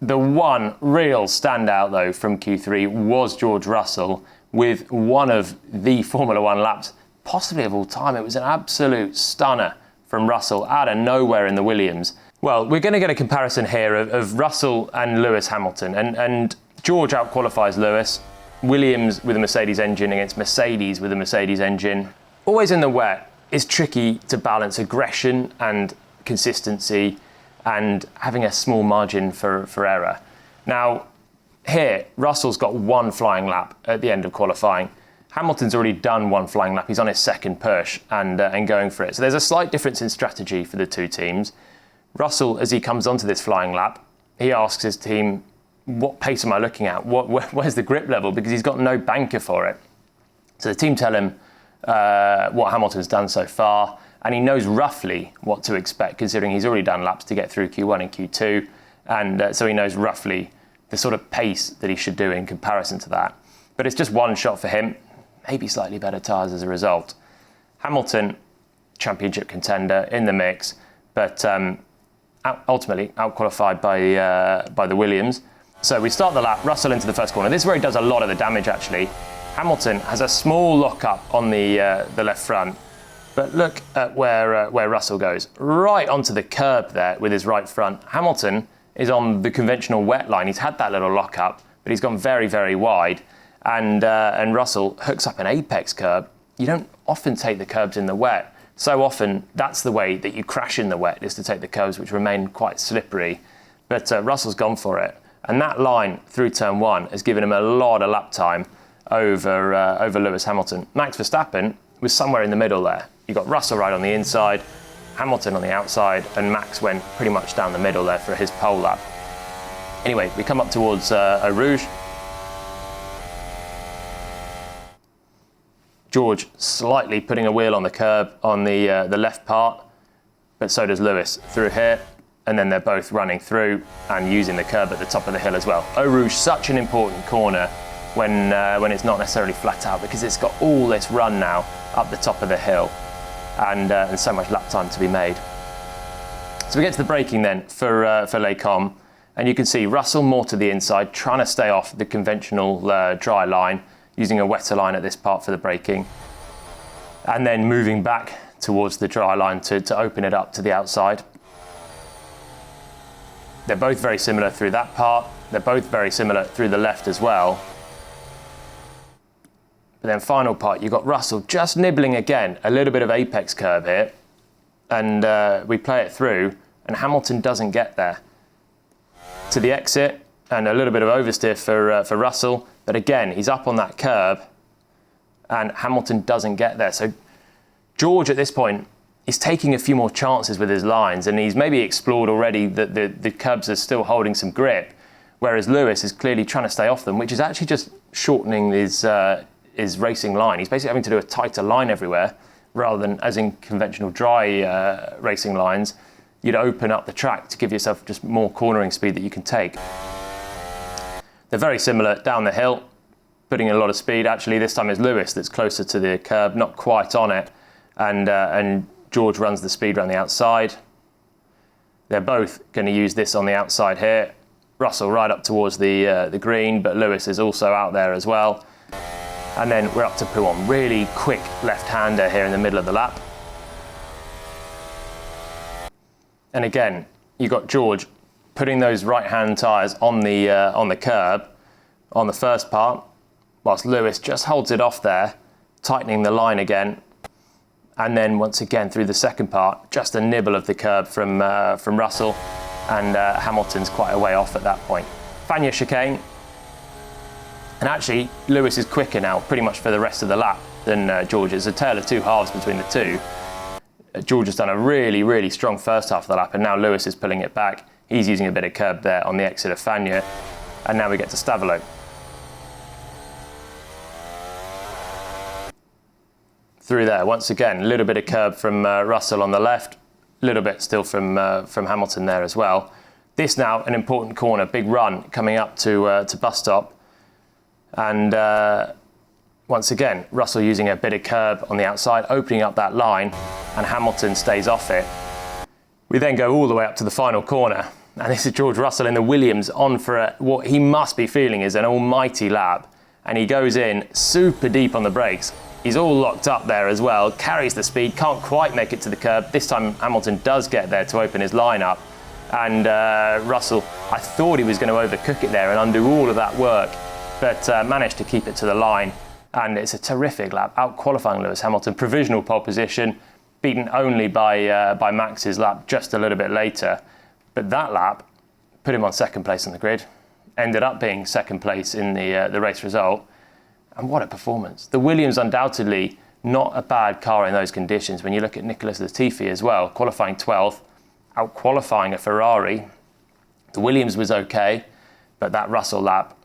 The one real standout, though, from Q3 was George Russell with one of the Formula One laps, possibly of all time. It was an absolute stunner from Russell out of nowhere in the Williams. Well, we're going to get a comparison here of Russell and Lewis Hamilton. And George outqualifies Lewis. Williams with a Mercedes engine against Mercedes with a Mercedes engine. Always in the wet, it's tricky to balance aggression and consistency and having a small margin for error. Now, here, Russell's got one flying lap at the end of qualifying. Hamilton's already done one flying lap. He's on his second push and going for it. So there's a slight difference in strategy for the two teams. Russell, as he comes onto this flying lap, he asks his team, what pace am I looking at? Where's the grip level? Because he's got no banker for it. So the team tell him what Hamilton's done so far, and he knows roughly what to expect, considering he's already done laps to get through Q1 and Q2, and so he knows roughly the sort of pace that he should do in comparison to that. But it's just one shot for him, maybe slightly better tyres as a result. Hamilton, championship contender in the mix, but ultimately outqualified by the Williams. So we start the lap, Russell into the first corner. This is where he does a lot of the damage, actually. Hamilton has a small lock-up on the left front, but look at where Russell goes. Right onto the curb there with his right front. Hamilton is on the conventional wet line. He's had that little lock-up, but he's gone very, very wide. And Russell hooks up an apex curb. You don't often take the curbs in the wet. So often, that's the way that you crash in the wet, is to take the curbs, which remain quite slippery. But Russell's gone for it. And that line through turn one has given him a lot of lap time over Lewis Hamilton. Max Verstappen was somewhere in the middle there. You got Russell right on the inside, Hamilton on the outside, and Max went pretty much down the middle there for his pole lap. Anyway, we come up towards Eau Rouge. George slightly putting a wheel on the curb on the left part, but so does Lewis through here. And then they're both running through and using the curb at the top of the hill as well. Eau Rouge, such an important corner when it's not necessarily flat out, because it's got all this run now up the top of the hill and so much lap time to be made. So we get to the braking then for Les Combes, and you can see Russell more to the inside, trying to stay off the conventional dry line, using a wetter line at this part for the braking, and then moving back towards the dry line to open it up to the outside. They're both very similar through that part. They're both very similar through the left as well. But then final part, you've got Russell just nibbling again, a little bit of apex curve here. And we play it through, and Hamilton doesn't get there. To the exit, and a little bit of oversteer for Russell. But again, he's up on that curb, and Hamilton doesn't get there. So George at this point, he's taking a few more chances with his lines, and he's maybe explored already that the curbs are still holding some grip, whereas Lewis is clearly trying to stay off them, which is actually just shortening his racing line. He's basically having to do a tighter line everywhere, rather than, as in conventional dry racing lines, you'd open up the track to give yourself just more cornering speed that you can take. They're very similar down the hill, putting in a lot of speed. Actually, this time it's Lewis that's closer to the curb, not quite on it, and George runs the speed around the outside. They're both going to use this on the outside here. Russell right up towards the green, but Lewis is also out there as well. And then we're up to Pouhon. Really quick left-hander here in the middle of the lap. And again, you've got George putting those right-hand tyres on the curb on the first part, whilst Lewis just holds it off there, tightening the line again. And then once again through the second part, just a nibble of the curb from Russell, and Hamilton's quite a way off at that point. Fagnes chicane, and actually Lewis is quicker now pretty much for the rest of the lap than George. It's a tale of two halves between the two. George has done a really, really strong first half of the lap, and now Lewis is pulling it back. He's using a bit of curb there on the exit of Fagnes, and now we get to Stavelot. Through there, once again, a little bit of curb from Russell on the left, a little bit still from Hamilton there as well. This now an important corner, big run coming up to bus stop, and once again Russell using a bit of curb on the outside, opening up that line, and Hamilton stays off it. We then go all the way up to the final corner, and this is George Russell in the Williams on for what he must be feeling is an almighty lap, and he goes in super deep on the brakes. He's all locked up there as well, carries the speed, can't quite make it to the curb. This time Hamilton does get there to open his line up, and Russell, I thought he was going to overcook it there and undo all of that work, but managed to keep it to the line. And it's a terrific lap, out-qualifying Lewis Hamilton. Provisional pole position, beaten only by Max's lap just a little bit later. But that lap put him on second place on the grid. Ended up being second place in the race result. And what a performance. The Williams undoubtedly not a bad car in those conditions. When you look at Nicholas Latifi as well, qualifying 12th, out-qualifying a Ferrari. The Williams was okay, but that Russell lap,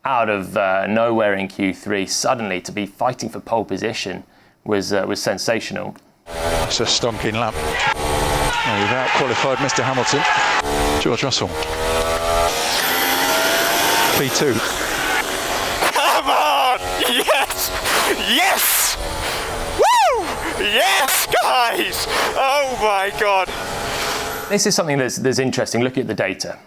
out of nowhere in Q3, suddenly to be fighting for pole position was sensational. It's a stonking lap. Oh, we've out-qualified Mr. Hamilton. George Russell. P2. Come on! Yes! Yes! Woo! Yes, guys! Oh my God! This is something that's interesting, looking at the data,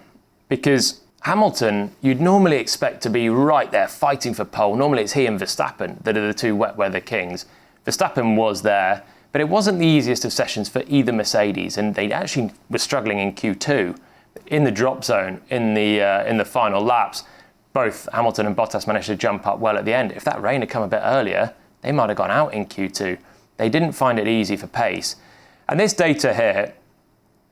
because Hamilton, you'd normally expect to be right there fighting for pole. Normally it's he and Verstappen that are the two wet weather kings. Verstappen was there, but it wasn't the easiest of sessions for either Mercedes, and they actually were struggling in Q2. In the drop zone, in the final laps, both Hamilton and Bottas managed to jump up well at the end. If that rain had come a bit earlier, they might have gone out in Q2. They didn't find it easy for pace. And this data here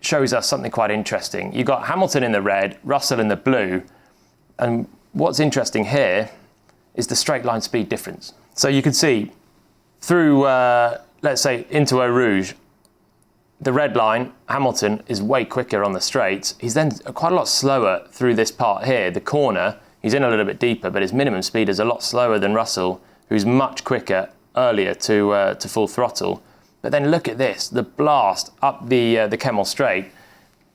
shows us something quite interesting. You've got Hamilton in the red, Russell in the blue, and what's interesting here is the straight line speed difference. So you can see through, let's say, into Eau Rouge, the red line, Hamilton is way quicker on the straights. He's then quite a lot slower through this part here, the corner. He's in a little bit deeper, but his minimum speed is a lot slower than Russell, who's much quicker earlier to full throttle. But then look at this, the blast up the Kemmel Straight.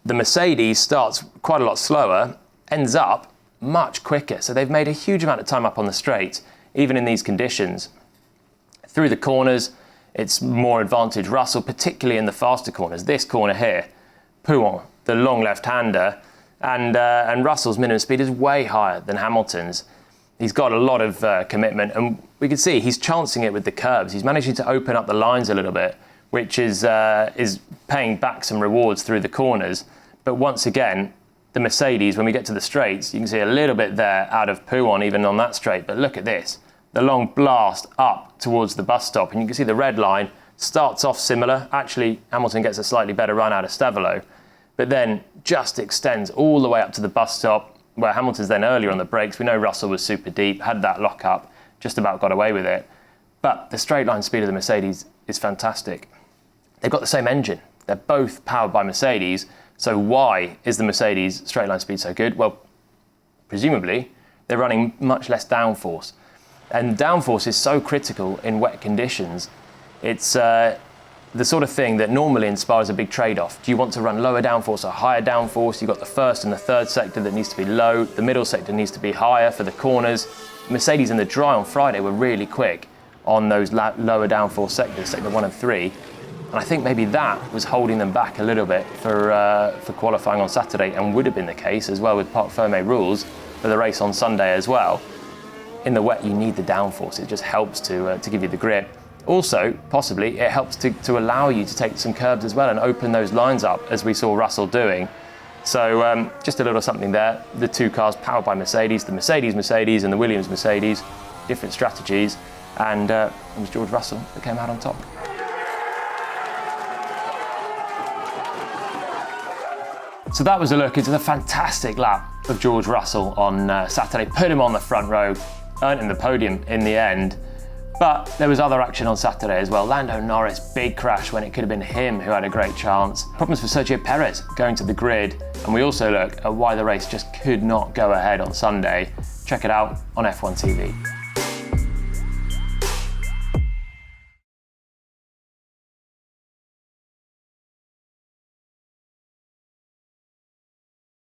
The Mercedes starts quite a lot slower, ends up much quicker. So they've made a huge amount of time up on the straight, even in these conditions. Through the corners, it's more advantage Russell, particularly in the faster corners. This corner here, Pouon, the long left-hander, and Russell's minimum speed is way higher than Hamilton's. He's got a lot of commitment, and we can see he's chancing it with the curbs. He's managing to open up the lines a little bit, which is paying back some rewards through the corners. But once again, the Mercedes, when we get to the straights, you can see a little bit there out of Pouon even on that straight. But look at this, the long blast up towards the bus stop, and you can see the red line starts off similar. Actually, Hamilton gets a slightly better run out of Stavelo, but then just extends all the way up to the bus stop, where Hamilton's then earlier on the brakes. We know Russell was super deep, had that lock up, just about got away with it. But the straight line speed of the Mercedes is fantastic. They've got the same engine. They're both powered by Mercedes. So why is the Mercedes straight line speed so good? Well, presumably they're running much less downforce. And downforce is so critical in wet conditions. It's the sort of thing that normally in Spa is a big trade-off. Do you want to run lower downforce or higher downforce? You've got the first and the third sector that needs to be low. The middle sector needs to be higher for the corners. Mercedes in the dry on Friday were really quick on those lower downforce sectors, sector 1 and 3. And I think maybe that was holding them back a little bit for qualifying on Saturday, and would have been the case as well with Parc Fermé rules for the race on Sunday as well. In the wet, you need the downforce. It just helps to give you the grip. Also, possibly, it helps to allow you to take some curbs as well and open those lines up, as we saw Russell doing. So just a little something there. The two cars powered by Mercedes, the Mercedes and the Williams Mercedes, different strategies, and it was George Russell that came out on top. So that was a look into the fantastic lap of George Russell on Saturday. Put him on the front row, earned him the podium in the end. But there was other action on Saturday as well. Lando Norris, big crash when it could have been him who had a great chance. Problems for Sergio Perez going to the grid. And we also look at why the race just could not go ahead on Sunday. Check it out on F1 TV.